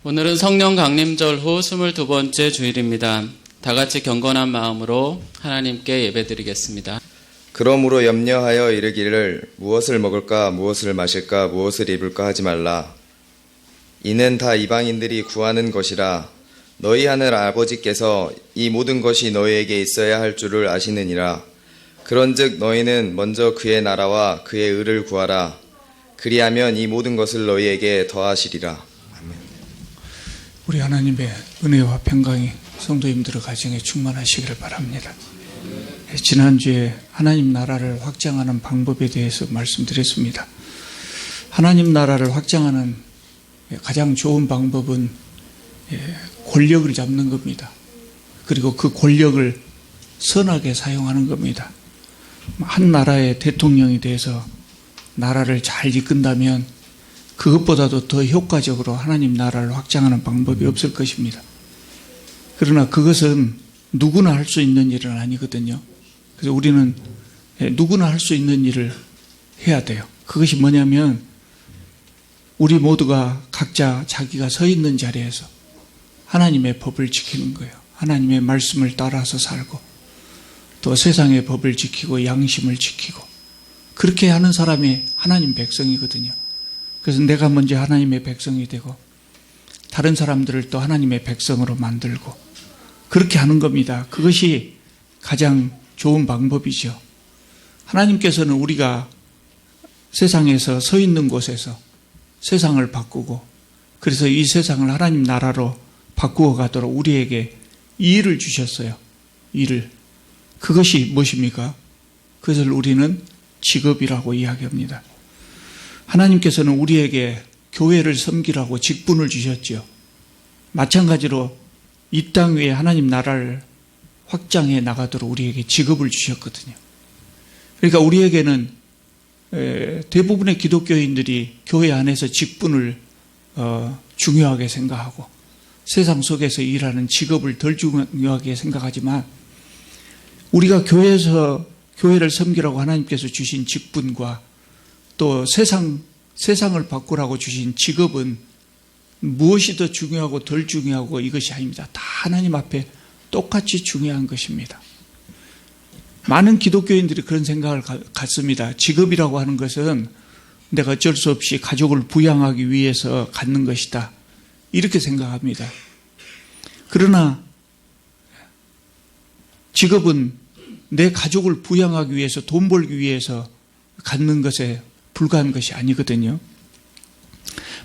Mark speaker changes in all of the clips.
Speaker 1: 오늘은 성령 강림절 후 22번째 주일입니다. 다 같이 경건한 마음으로 하나님께 예배드리겠습니다.
Speaker 2: 그러므로 염려하여 이르기를 무엇을 먹을까 무엇을 마실까 무엇을 입을까 하지 말라. 이는 다 이방인들이 구하는 것이라. 너희 하늘 아버지께서 이 모든 것이 너희에게 있어야 할 줄을 아시느니라. 그런즉 너희는 먼저 그의 나라와 그의 의를 구하라. 그리하면 이 모든 것을 너희에게 더하시리라.
Speaker 3: 우리 하나님의 은혜와 평강이 성도님들의 가정에 충만하시기를 바랍니다. 지난주에 하나님 나라를 확장하는 방법에 대해서 말씀드렸습니다. 하나님 나라를 확장하는 가장 좋은 방법은 권력을 잡는 겁니다. 그리고 그 권력을 선하게 사용하는 겁니다. 한 나라의 대통령이 돼서 나라를 잘 이끈다면 그것보다도 더 효과적으로 하나님 나라를 확장하는 방법이 없을 것입니다. 그러나 그것은 누구나 할 수 있는 일은 아니거든요. 그래서 우리는 누구나 할 수 있는 일을 해야 돼요. 그것이 뭐냐면 우리 모두가 각자 자기가 서 있는 자리에서 하나님의 법을 지키는 거예요. 하나님의 말씀을 따라서 살고 또 세상의 법을 지키고 양심을 지키고 그렇게 하는 사람이 하나님 백성이거든요. 그래서 내가 먼저 하나님의 백성이 되고 다른 사람들을 또 하나님의 백성으로 만들고 그렇게 하는 겁니다. 그것이 가장 좋은 방법이죠. 하나님께서는 우리가 세상에서 서 있는 곳에서 세상을 바꾸고 그래서 이 세상을 하나님 나라로 바꾸어 가도록 우리에게 일을 주셨어요. 일을. 그것이 무엇입니까? 그것을 우리는 직업이라고 이야기합니다. 하나님께서는 우리에게 교회를 섬기라고 직분을 주셨죠. 마찬가지로 이 땅 위에 하나님 나라를 확장해 나가도록 우리에게 직업을 주셨거든요. 그러니까 우리에게는 대부분의 기독교인들이 교회 안에서 직분을 중요하게 생각하고 세상 속에서 일하는 직업을 덜 중요하게 생각하지만 우리가 교회를 섬기라고 하나님께서 주신 직분과 또 세상을 바꾸라고 주신 직업은 무엇이 더 중요하고 덜 중요하고 이것이 아닙니다. 다 하나님 앞에 똑같이 중요한 것입니다. 많은 기독교인들이 그런 생각을 갖습니다. 직업이라고 하는 것은 내가 어쩔 수 없이 가족을 부양하기 위해서 갖는 것이다. 이렇게 생각합니다. 그러나 직업은 내 가족을 부양하기 위해서 돈 벌기 위해서 갖는 것에 불과한 것이 아니거든요.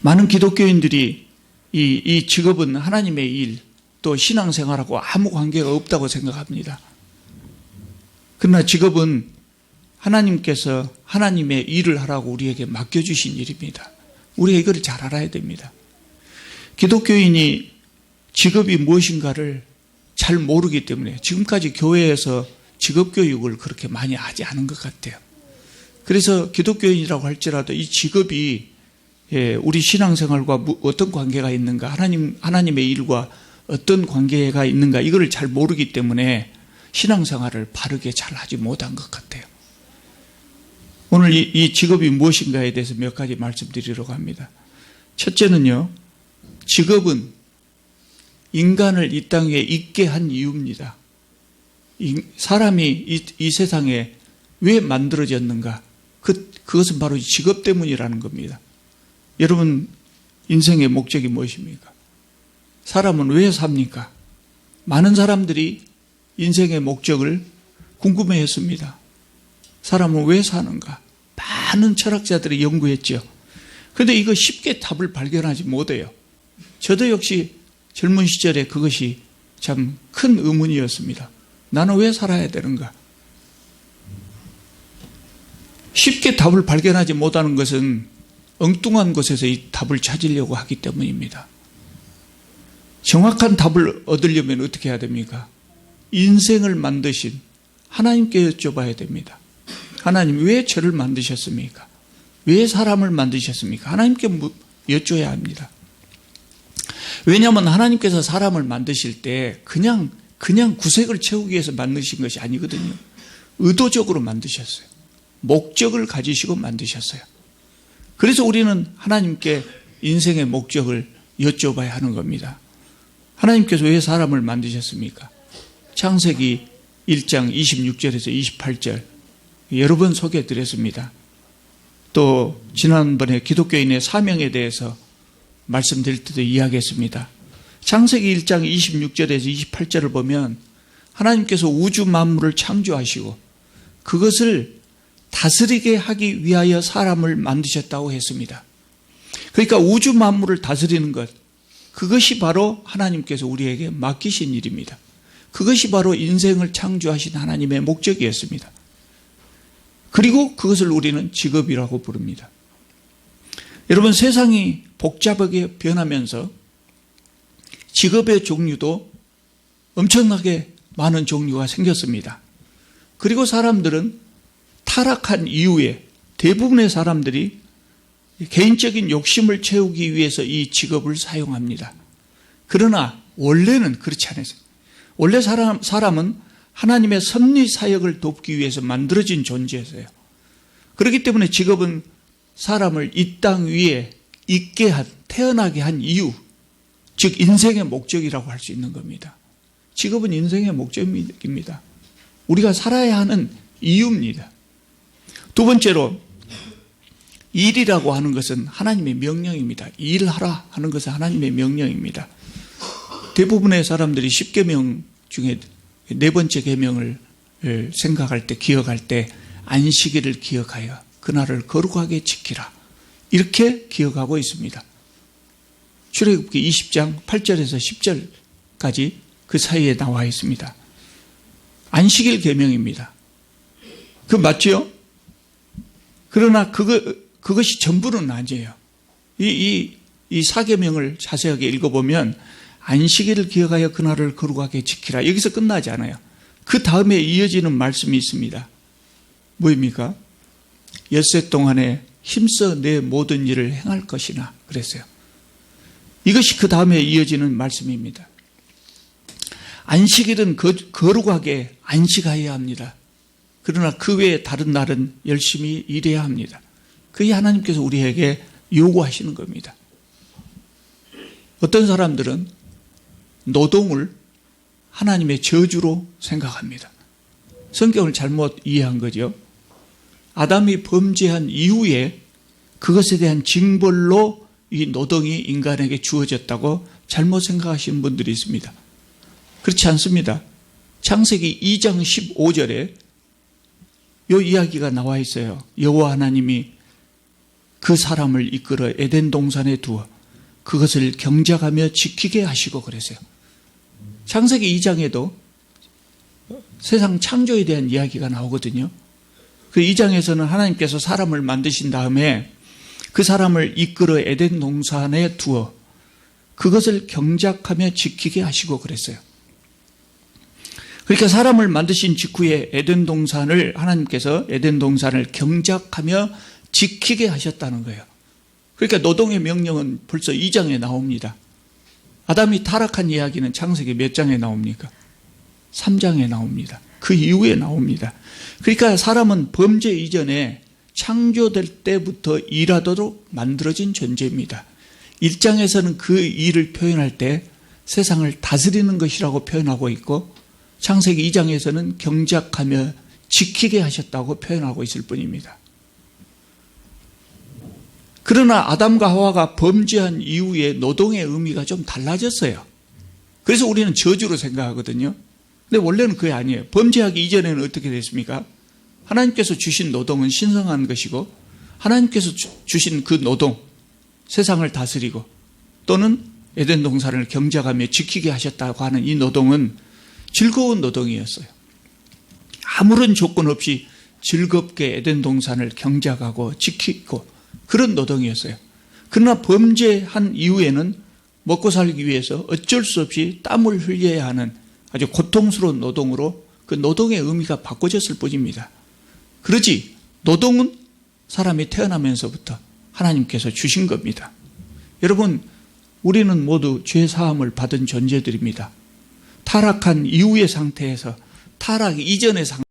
Speaker 3: 많은 기독교인들이 이 직업은 하나님의 일, 또 신앙생활하고 아무 관계가 없다고 생각합니다. 그러나 직업은 하나님께서 하나님의 일을 하라고 우리에게 맡겨주신 일입니다. 우리가 이걸 잘 알아야 됩니다. 기독교인이 직업이 무엇인가를 잘 모르기 때문에 지금까지 교회에서 직업교육을 그렇게 많이 하지 않은 것 같아요. 그래서 기독교인이라고 할지라도 이 직업이 우리 신앙생활과 어떤 관계가 있는가, 하나님의 일과 어떤 관계가 있는가 이거를 잘 모르기 때문에 신앙생활을 바르게 잘 하지 못한 것 같아요. 오늘 이 직업이 무엇인가에 대해서 몇 가지 말씀드리려고 합니다. 첫째는요, 직업은 인간을 이 땅에 있게 한 이유입니다. 사람이 이 세상에 왜 만들어졌는가? 그것은 바로 직업 때문이라는 겁니다. 여러분, 인생의 목적이 무엇입니까? 사람은 왜 삽니까? 많은 사람들이 인생의 목적을 궁금해했습니다. 사람은 왜 사는가? 많은 철학자들이 연구했죠. 그런데 이거 쉽게 답을 발견하지 못해요. 저도 역시 젊은 시절에 그것이 참 큰 의문이었습니다. 나는 왜 살아야 되는가? 쉽게 답을 발견하지 못하는 것은 엉뚱한 곳에서 이 답을 찾으려고 하기 때문입니다. 정확한 답을 얻으려면 어떻게 해야 됩니까? 인생을 만드신 하나님께 여쭤봐야 됩니다. 하나님, 왜 저를 만드셨습니까? 왜 사람을 만드셨습니까? 하나님께 여쭤야 합니다. 왜냐하면 하나님께서 사람을 만드실 때 그냥 구색을 채우기 위해서 만드신 것이 아니거든요. 의도적으로 만드셨어요. 목적을 가지시고 만드셨어요. 그래서 우리는 하나님께 인생의 목적을 여쭤봐야 하는 겁니다. 하나님께서 왜 사람을 만드셨습니까? 창세기 1장 26절에서 28절 여러 번 소개해 드렸습니다. 또 지난번에 기독교인의 사명에 대해서 말씀드릴 때도 이야기했습니다. 창세기 1장 26절에서 28절을 보면 하나님께서 우주 만물을 창조하시고 그것을 다스리게 하기 위하여 사람을 만드셨다고 했습니다. 그러니까 우주 만물을 다스리는 것, 그것이 바로 하나님께서 우리에게 맡기신 일입니다. 그것이 바로 인생을 창조하신 하나님의 목적이었습니다. 그리고 그것을 우리는 직업이라고 부릅니다. 여러분, 세상이 복잡하게 변하면서 직업의 종류도 엄청나게 많은 종류가 생겼습니다. 그리고 사람들은 타락한 이후에 대부분의 사람들이 개인적인 욕심을 채우기 위해서 이 직업을 사용합니다. 그러나 원래는 그렇지 않았어요. 원래 사람은 하나님의 섭리 사역을 돕기 위해서 만들어진 존재였어요. 그렇기 때문에 직업은 사람을 이 땅 위에 있게 한, 태어나게 한 이유, 즉 인생의 목적이라고 할 수 있는 겁니다. 직업은 인생의 목적입니다. 우리가 살아야 하는 이유입니다. 두 번째로, 일이라고 하는 것은 하나님의 명령입니다. 일하라 하는 것은 하나님의 명령입니다. 대부분의 사람들이 10계명 중에 네 번째 계명을 생각할 때, 기억할 때 안식일을 기억하여 그날을 거룩하게 지키라, 이렇게 기억하고 있습니다. 출애굽기 20장 8절에서 10절까지 그 사이에 나와 있습니다. 안식일 계명입니다. 그 맞죠? 그러나 그것이 전부는 아니에요. 이 사계명을 자세하게 읽어보면 안식일을 기억하여 그날을 거룩하게 지키라, 여기서 끝나지 않아요. 그 다음에 이어지는 말씀이 있습니다. 뭐입니까? 엿새 동안에 힘써 내 모든 일을 행할 것이나 그랬어요. 이것이 그 다음에 이어지는 말씀입니다. 안식일은 거룩하게 안식해야 합니다. 그러나 그 외에 다른 날은 열심히 일해야 합니다. 그게 하나님께서 우리에게 요구하시는 겁니다. 어떤 사람들은 노동을 하나님의 저주로 생각합니다. 성경을 잘못 이해한 거죠. 아담이 범죄한 이후에 그것에 대한 징벌로 이 노동이 인간에게 주어졌다고 잘못 생각하시는 분들이 있습니다. 그렇지 않습니다. 창세기 2장 15절에 이 이야기가 나와 있어요. 여호와 하나님이 그 사람을 이끌어 에덴 동산에 두어 그것을 경작하며 지키게 하시고 그랬어요. 창세기 2장에도 세상 창조에 대한 이야기가 나오거든요. 그 2장에서는 하나님께서 사람을 만드신 다음에 그 사람을 이끌어 에덴 동산에 두어 그것을 경작하며 지키게 하시고 그랬어요. 그러니까 사람을 만드신 직후에 하나님께서 에덴 동산을 경작하며 지키게 하셨다는 거예요. 그러니까 노동의 명령은 벌써 2장에 나옵니다. 아담이 타락한 이야기는 창세기 몇 장에 나옵니까? 3장에 나옵니다. 그 이후에 나옵니다. 그러니까 사람은 범죄 이전에 창조될 때부터 일하도록 만들어진 존재입니다. 1장에서는 그 일을 표현할 때 세상을 다스리는 것이라고 표현하고 있고, 창세기 2장에서는 경작하며 지키게 하셨다고 표현하고 있을 뿐입니다. 그러나 아담과 하와가 범죄한 이후에 노동의 의미가 좀 달라졌어요. 그래서 우리는 저주로 생각하거든요. 근데 원래는 그게 아니에요. 범죄하기 이전에는 어떻게 됐습니까? 하나님께서 주신 노동은 신성한 것이고, 하나님께서 주신 그 노동, 세상을 다스리고 또는 에덴 동산을 경작하며 지키게 하셨다고 하는 이 노동은 즐거운 노동이었어요. 아무런 조건 없이 즐겁게 에덴 동산을 경작하고 지키고 그런 노동이었어요. 그러나 범죄한 이후에는 먹고 살기 위해서 어쩔 수 없이 땀을 흘려야 하는 아주 고통스러운 노동으로 그 노동의 의미가 바꿔졌을 뿐입니다. 그러지 노동은 사람이 태어나면서부터 하나님께서 주신 겁니다. 여러분, 우리는 모두 죄 사함을 받은 존재들입니다. 타락한 이후의 상태에서 타락 이전의 상태